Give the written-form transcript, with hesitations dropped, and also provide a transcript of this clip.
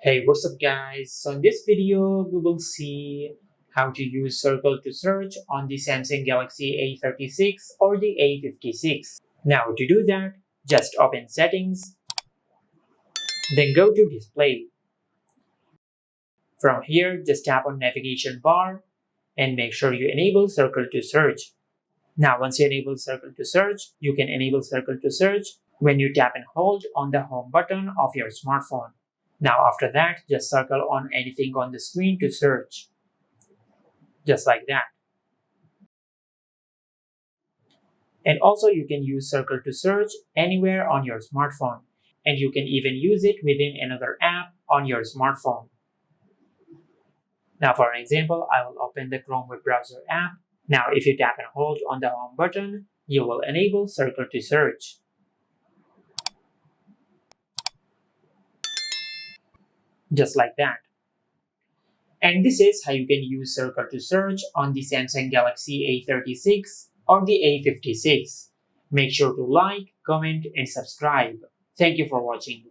Hey, what's up guys? So in this video, we will see how to use circle to search on the Samsung Galaxy A36 or the A56. Now to do that, just open settings, then go to display. From here, just tap on navigation bar and make sure you enable circle to search. Now once you enable circle to search, you can enable circle to search when you tap and hold on the home button of your smartphone. Now after that, just circle on anything on the screen to search. Just like that. And also you can use circle to search anywhere on your smartphone. And you can even use it within another app on your smartphone. Now for an example, I will open the Chrome web browser app. Now if you tap and hold on the home button, you will enable circle to search. Just like that. And this is how you can use circle to search on the Samsung Galaxy A36 or the A56. Make sure to like, comment, and subscribe. Thank you for watching.